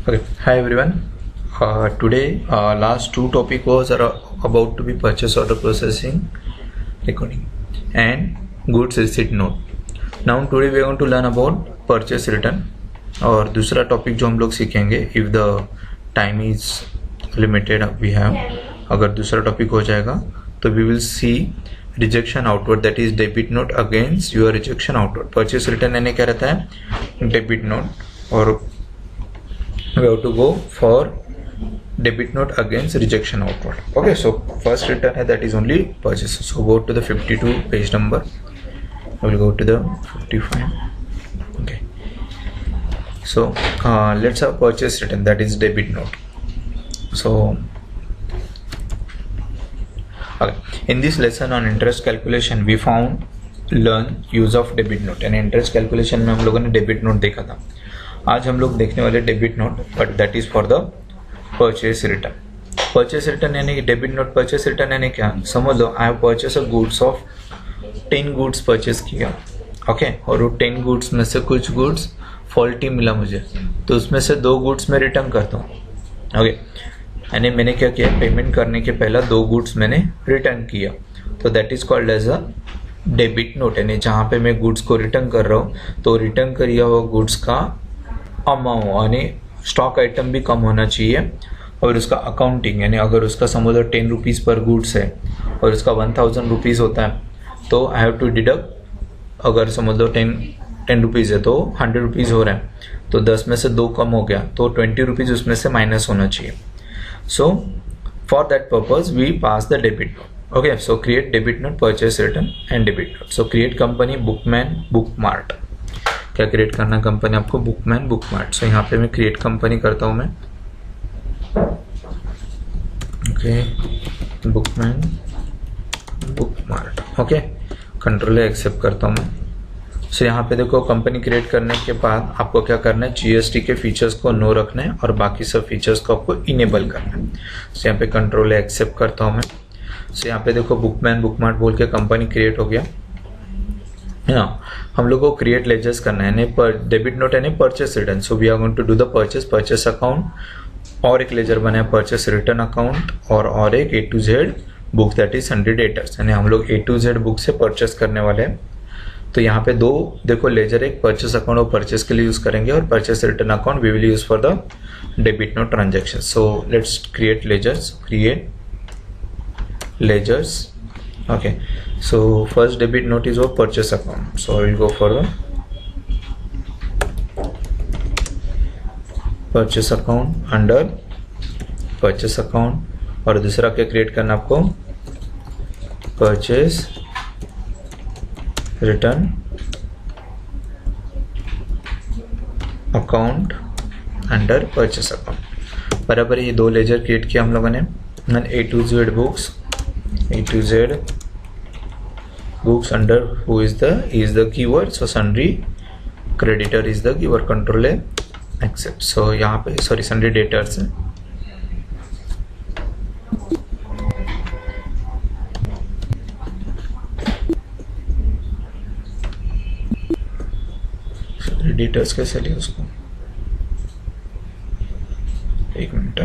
Okay, hi everyone. Today, last two topic was about to be purchase order processing, recording, and goods receipt note. Now today we are going to learn about purchase return. और दूसरा topic जो हम लोग सीखेंगे, if the time is limited we have, अगर दूसरा topic हो जाएगा तो we will see rejection outward, that is debit note against your rejection outward. Purchase return यानी क्या रहता है, डेबिट नोट, और we have to go for debit note against rejection outward. Okay, so first return है that is only purchase. So go to the 52 page number. I will go to the 55. Okay, so let's have purchase return, that is debit note. So okay, in this lesson on interest calculation we learn use of debit note. यानी interest calculation में हम लोगों ने debit note देखा था. आज हम लोग देखने वाले debit note, but that is for the purchase return. Purchase return यानी कि डेबिट नोट परचेस रिटर्न यानी क्या, समझ लो I have purchase a goods of 10 goods purchase किया. ओके, और वो 10 गुड्स में से कुछ गुड्स फॉल्टी मिला मुझे, तो उसमें से 2 गुड्स मैं रिटर्न करता हूँ. ओके, यानी मैंने क्या किया, पेमेंट करने के पहला 2 गुड्स मैंने रिटर्न किया, तो that is called as a debit note. यानी जहाँ पे मैं गुड्स को रिटर्न कर रहा हूँ तो रिटर्न किया हुआ गुड्स का अमाउंट यानी स्टॉक आइटम भी कम होना चाहिए, और उसका अकाउंटिंग यानी अगर उसका समझ लो 10 रुपीज़ पर गुड्स है और उसका 1000 रुपीज़ होता है, तो आई हैव टू डिडक्ट, अगर समझ लो 10 रुपीज़ है तो 100 रुपीज़ हो रहा है, तो 10 में से 2 कम हो गया तो 20 रुपीज़ उसमें से माइनस होना चाहिए. So for that purpose we pass the debit note. Okay, so create debit note, purchase return and debit note. So create company Bookman Bookmart. क्या क्रिएट करना कंपनी आपको, बुकमैन बुकमार्ट. सो यहाँ पे मैं क्रिएट कंपनी करता हूँ मैं. Okay, Bookman Bookmart. Okay, control accept करता हूँ मैं. सो यहाँ पे देखो कंपनी क्रिएट करने के बाद आपको क्या करना है, जीएसटी के फीचर्स को नो रखना है और बाकी सब फीचर्स को आपको इनेबल करना है. सो यहाँ पे कंट्रोल एक्सेप्ट करता हूँ मैं. सो यहाँ पे देखो बुकमैन बुकमार्ट बोल के कंपनी क्रिएट हो गया. हम लोग को क्रिएट लेजर्स करना है, पर डेबिट नोट यानी purchase return. So we are going to do the purchase account, और एक लेजर बना है परचेस रिटर्न अकाउंट, और एक A to Z book, that is 100 debtors. यानी हम लोग A to Z बुक से परचेस करने वाले हैं. तो यहाँ पे 2 देखो लेजर, एक परचेस अकाउंट और परचेस के लिए यूज करेंगे, और purchase return account we will use for the debit note transaction. So let's create ledgers. Create ledgers. Okay, so first debit note is of purchase account, so I will go for the purchase account under purchase account, और दूसरा क्या create करना आपको, purchase return account under purchase account. बराबर ये 2 laser create किया हम लोगों ने. A to Z books, A to Z books under who is the keyword, so sundry creditor is the keyword. Control accept. So यहाँ पे सॉरी sundry debtors है. sundry debtors कैसे लिया उसको, एक मिनट.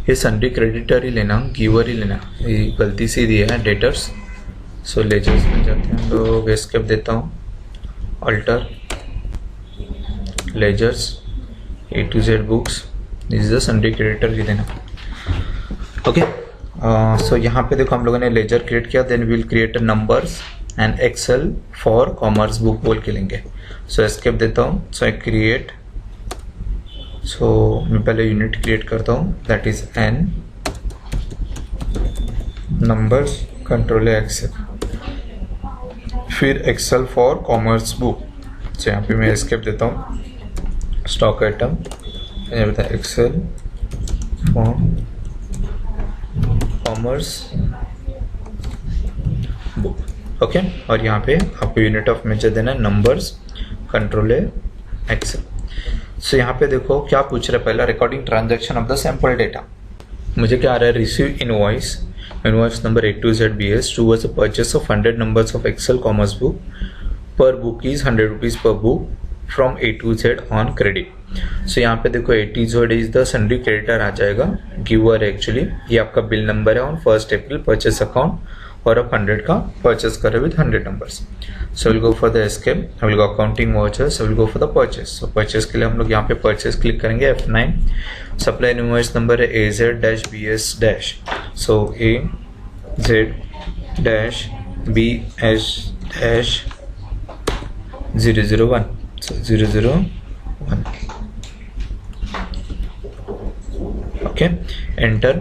ये सन्ड्री क्रेडिटर ही लेना, गिवर ही लेना, ये गलती से दिया है डेटर्स. सो लेजर्स में जाते हैं तो एस्केप देता हूँ, alter ledgers A to Z books, this is the sundry creditor ही देना. ओके, सो यहाँ पे देखो हम लोगों ने लेजर क्रिएट किया, then will create numbers and Excel for commerce book बोल के लेंगे. सो एस्केप देता हूँ. सो आई क्रिएट, सो मैं पहले यूनिट क्रिएट करता हूँ, that is n numbers, control accept, फिर excel for commerce book. So यहाँ पे मैं एस्केप देता हूँ, स्टॉक आइटम, यहाँ पे excel for commerce book. Okay, और यहाँ पे आपको यूनिट ऑफ मेजर देना है नंबर्स, कंट्रोल एक्सेप्ट. सो यहाँ पे देखो क्या पूछ रहा है, पहला recording transaction of the sample data. मुझे क्या आ रहा है, receive invoice, invoice number A to Z BS towards the purchase of 100 numbers of Excel commerce book. Per book is 100 rupees per book. From A to Z on credit. So यहाँ पे देखो A to Z is the sundry creditor आ जाएगा, गिवर actually ये आपका bill number है on 1 April purchase account और आप 100 का परचेस कर रहे with 100 numbers. So will go for the escape, I will go accounting vouchers, I will go for the purchase. So purchase के लिए हम लोग यहाँ पे परचेस क्लिक करेंगे F9, सप्लाई इनवॉइस नंबर है AZ-BS-, so AZ-BS-001, so 001, okay enter,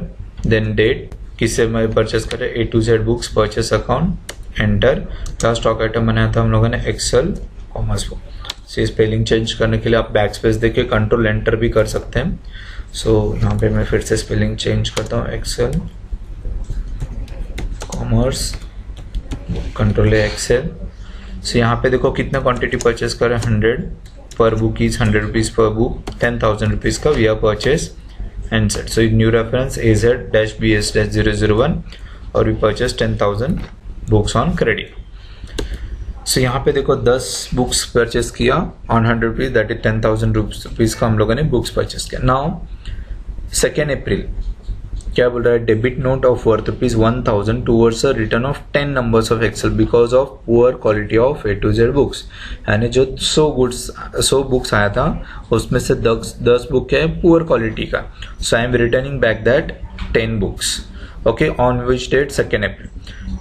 then date, किससे मैं परचेस करे A to Z books purchase account, enter. क्या स्टॉक आइटम बनाया था हम लोगों ने, एक्सेल कॉमर्स बुक। से स्पेलिंग चेंज करने के लिए आप बैक स्पेस देके कंट्रोल एंटर भी कर सकते हैं। सो यहाँ पे मैं फिर से स्पेलिंग चेंज करता हूँ, Excel commerce, control Excel. So यहाँ पे देखो कितना क्वांटिटी परचेस करें, 100 per book is 100 rupees per book, 10,000 rupees का we are purchase and set. So new reference AZ-BS-001 और we purchase 10,000 books on credit. So यहाँ पे देखो 10 बुक्स परचेस किया on 100 rupees, that is 10,000 rupees का हम लोगों ने बुक्स परचेस किया। नाउ 2 अप्रैल क्या बोल रहा है, debit note of worth ₹1000 towards a return of 10 numbers of excel because of poor quality of A to Z books. यानी जो 100 बुक्स आया था उसमें से 10 बुक है पुअर क्वालिटी का। So I am returning back that 10 books, okay, on which date 2 April.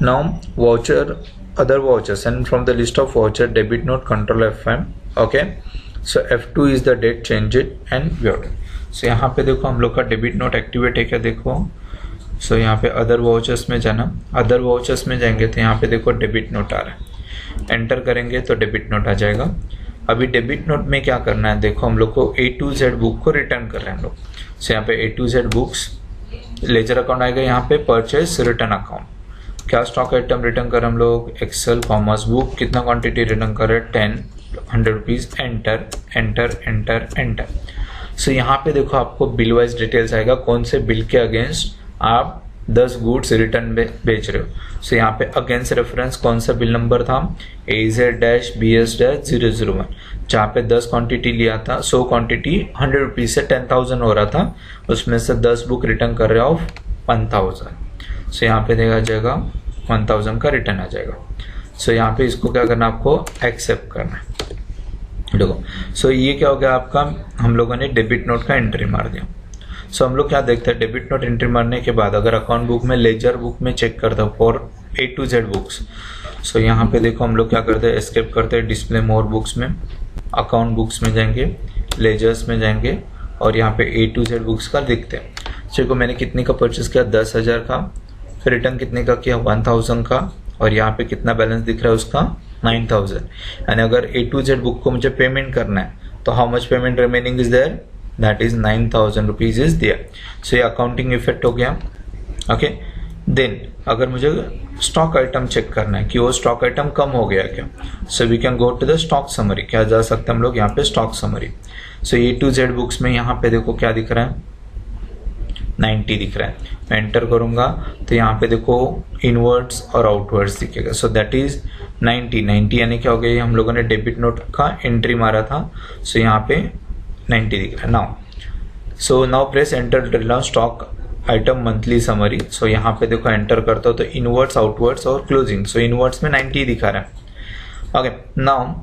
Now voucher, other vouchers, and from the list of voucher debit note, control F1, okay, so F2 is the date, change it and view। so यहाँ पे देखो हम लोग का debit note activate है क्या, देखो। so यहाँ पे अदर वाउचर्स में जाना, अदर वाउचर्स में जाएंगे तो यहाँ पे देखो डेबिट नोट आ रहा है, एंटर करेंगे तो डेबिट नोट आ जाएगा। अभी डेबिट नोट में क्या करना है, देखो हम लोग को A to Z बुक को रिटर्न कर रहे हैं हम लोग। so यहाँ पे A to Z books ledger account आएगा, यहाँ पे परचेस रिटर्न अकाउंट, क्या स्टॉक आइटम रिटर्न कर हम लोग, एक्सेल कॉमर्स बुक, कितना क्वांटिटी रिटर्न कर रहे हैं, 10, 100 rupees, enter enter enter enter. So यहाँ पे देखो आपको बिल वाइज डिटेल्स आएगा, कौन से बिल के अगेंस्ट आप 10 गुड्स रिटर्न बेच रहे हो। सो यहाँ पे अगेंस्ट रेफरेंस कौन सा बिल नंबर था, AZ-BS-001, जहाँ पे 10 क्वांटिटी लिया था, 100 क्वांटिटी 100 रुपीज से 10,000 हो रहा था, उसमें से 10 बुक रिटर्न कर रहे हो ऑफ 1,000। सो यहाँ पे देखा जाएगा 1,000 का रिटर्न आ जाएगा। सो यहाँ पे इसको क्या करना, आपको एक्सेप्ट करना है, देखो। सो ये क्या हो गया आपका, हम लोगों ने डेबिट नोट का एंट्री मार दिया। सो हम लोग क्या देखते हैं, डेबिट नोट एंट्री मारने के बाद अगर अकाउंट बुक में, लेजर बुक में चेक करता हूँ for A to Z books. So यहाँ पे देखो हम लोग क्या करते हैं, एस्केप करते हैं, डिस्प्ले मोर बुक्स में, अकाउंट बुक्स में जाएंगे, लेजर्स में जाएंगे और यहाँ पे A to Z बुक्स का देखते हैं। देखो मैंने कितने का परचेस किया, 10,000 का, फिर रिटर्न कितने का किया, 1,000 का, और यहाँ पे कितना बैलेंस दिख रहा है उसका, 9,000। यानी अगर A to Z बुक को मुझे पेमेंट करना है तो how much payment remaining is there, that is 9,000 rupees is there. So ये अकाउंटिंग इफेक्ट हो गया, ओके। देन अगर मुझे स्टॉक आइटम चेक करना है कि वो स्टॉक आइटम कम हो गया क्या, so we can go to the stock summary. क्या जा सकते हैं हम लोग यहाँ पे, stock summary. So A to Z books में यहाँ पे देखो क्या दिख रहा है, 90 दिख रहा है। मैं एंटर करूंगा तो यहाँ पे देखो इनवर्ड्स और आउटवर्ड्स दिखेगा। सो दैट इज 90 यानी क्या हो गया, हम लोगों ने डेबिट नोट का एंट्री मारा था। सो यहाँ पे 90 दिख रहा है। Now press enter stock item monthly summary. So यहाँ पे देखो एंटर करता हो तो इनवर्ड्स, आउटवर्ड्स और क्लोजिंग। सो इनवर्ड्स में 90 दिखा रहा है, ओके। नाउ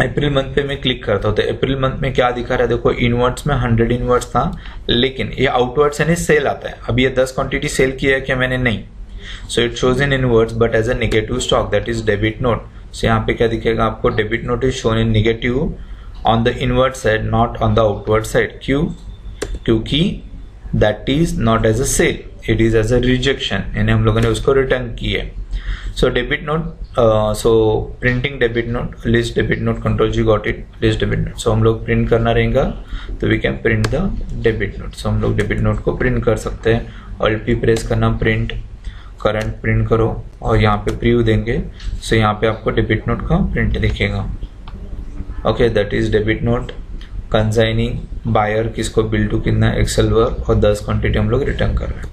अप्रैल मंथ पे मैं क्लिक करता हूँ तो अप्रैल मंथ में क्या दिखा रहा है, देखो इनवर्ड्स में 100 इनवर्ड्स था, लेकिन ये आउटवर्ड्स यानी सेल आता है। अब ये 10 क्वांटिटी सेल किया है क्या मैंने, नहीं। So it shows in inwards but as a negative stock, that is debit note. So यहाँ पे क्या दिखेगा आपको, debit note is shown in negative on the inward side, not on the outward side. क्यों, क्योंकि that is not as a sale, it is as a rejection, यानी हम लोगों ने उसको रिटर्न किया है। So debit note, so printing debit note, list debit note, control G, got it, list debit note। So हम लोग प्रिंट करना रहेगा तो we can print the debit note। So हम लोग डेबिट नोट को प्रिंट कर सकते हैं, Alt P प्रेस करना, प्रिंट करंट प्रिंट करो और यहाँ पे प्रीव्यू देंगे। So यहाँ पे आपको डेबिट नोट का प्रिंट दिखेगा, okay. That is debit note, consigning, buyer किसको बिल टू कितना, एक्सेल वर्क, और 10 क्वांटिटी हम लोग रिटर्न कर रहे हैं,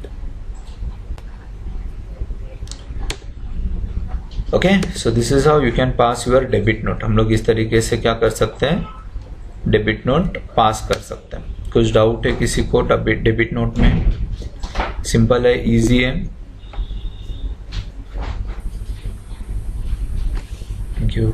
okay, so this is how you can pass your debit note. हम लोग इस तरीके से क्या कर सकते हैं, डेबिट नोट पास कर सकते हैं। कुछ डाउट है किसी को डेबिट नोट में? सिंपल है, इजी है। Thank you.